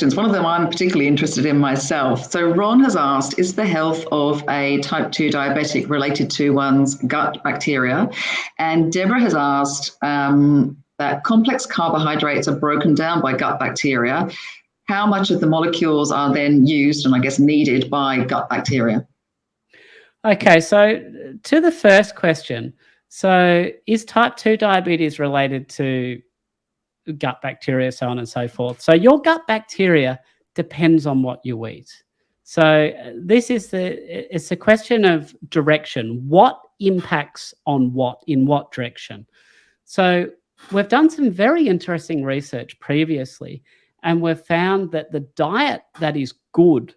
One of them I'm particularly interested in myself. So Ron has asked, is the health of a type 2 diabetic related to one's gut bacteria? And Deborah has asked that complex carbohydrates are broken down by gut bacteria. How much of the molecules are then used and I guess needed by gut bacteria? Okay, so to the first question, so is type 2 diabetes related to gut bacteria, so on and so forth? So your gut bacteria depends on what you eat. So it's a question of direction. What impacts on what, in what direction? So we've done some very interesting research previously, and we've found that the diet that is good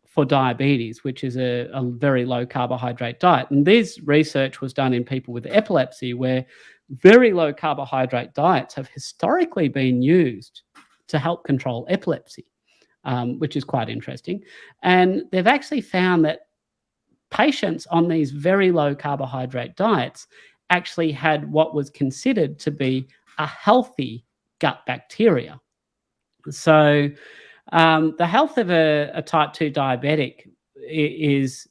for diabetes, which is a very low carbohydrate diet. And this research was done in people with epilepsy, where very low carbohydrate diets have historically been used to help control epilepsy, which is quite interesting. And they've actually found that patients on these very low carbohydrate diets actually had what was considered to be a healthy gut bacteria. So the health of a type 2 diabetic is,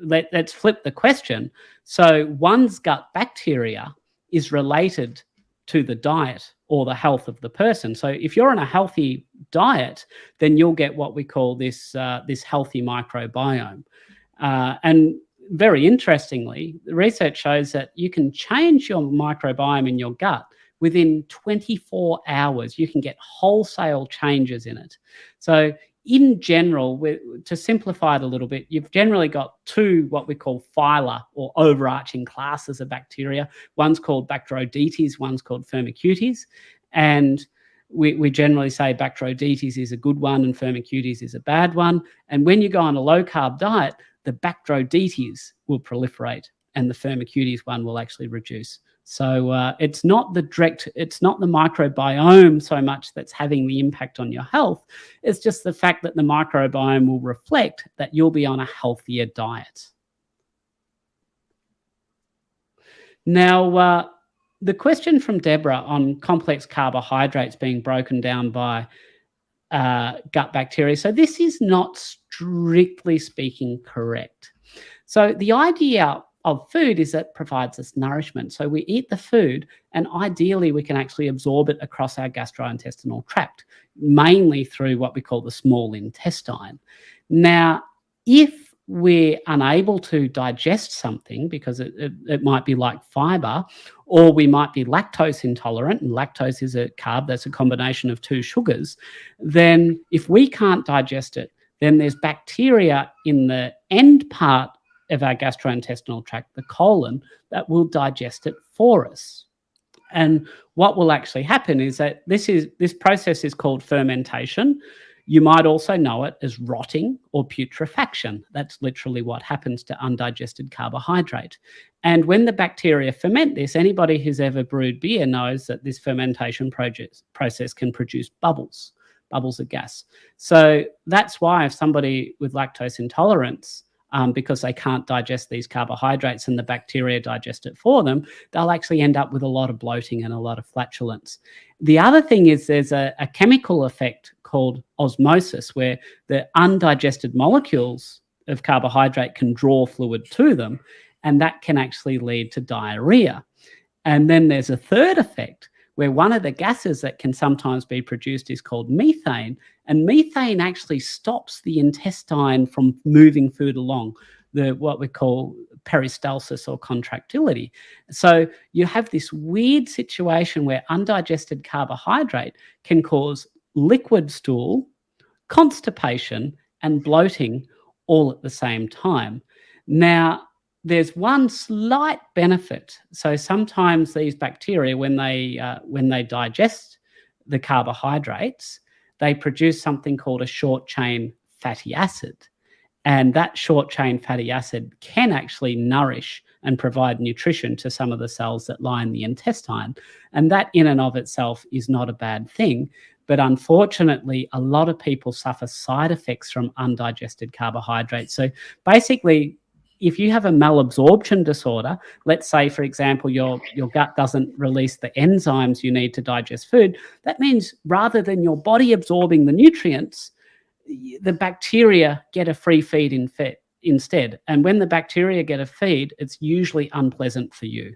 let's flip the question. So one's gut bacteria is related to the diet or the health of the person. So if you're on a healthy diet, then you'll get what we call this healthy microbiome. And very interestingly, the research shows that you can change your microbiome in your gut within 24 hours. You can get wholesale changes in it. So in general, to simplify it a little bit, you've generally got two what we call phyla or overarching classes of bacteria. One's called Bacteroidetes, one's called Firmicutes. And we generally say Bacteroidetes is a good one and Firmicutes is a bad one. And when you go on a low-carb diet, the Bacteroidetes will proliferate and the Firmicutes one will actually reduce. So it's not the microbiome so much that's having the impact on your health. It's just the fact that the microbiome will reflect that you'll be on a healthier diet. Now, the question from Deborah on complex carbohydrates being broken down by gut bacteria. So this is not strictly speaking correct. So the idea of food is that it provides us nourishment. So we eat the food and ideally we can actually absorb it across our gastrointestinal tract, mainly through what we call the small intestine. Now, if we're unable to digest something because it might be like fiber, or we might be lactose intolerant, and lactose is a carb that's a combination of two sugars, then if we can't digest it, then there's bacteria in the end part of our gastrointestinal tract, the colon, that will digest it for us. And what will actually happen is that this process is called fermentation. You might also know it as rotting or putrefaction. That's literally what happens to undigested carbohydrate. And when the bacteria ferment this, anybody who's ever brewed beer knows that this fermentation process can produce bubbles of gas. So that's why if somebody with lactose intolerance, because they can't digest these carbohydrates and the bacteria digest it for them, they'll actually end up with a lot of bloating and a lot of flatulence. The other thing is there's a chemical effect called osmosis, where the undigested molecules of carbohydrate can draw fluid to them, and that can actually lead to diarrhea. And then there's a third effect, where one of the gases that can sometimes be produced is called methane, and methane actually stops the intestine from moving food along, what we call peristalsis or contractility. So you have this weird situation where undigested carbohydrate can cause liquid stool, constipation, and bloating all at the same time. Now, there's one slight benefit. So sometimes these bacteria, when they digest the carbohydrates, they produce something called a short-chain fatty acid. And that short-chain fatty acid can actually nourish and provide nutrition to some of the cells that line the intestine. And that in and of itself is not a bad thing. But unfortunately, a lot of people suffer side effects from undigested carbohydrates. So basically, if you have a malabsorption disorder, let's say, for example, your gut doesn't release the enzymes you need to digest food, that means rather than your body absorbing the nutrients, the bacteria get a free feed instead. And when the bacteria get a feed, it's usually unpleasant for you.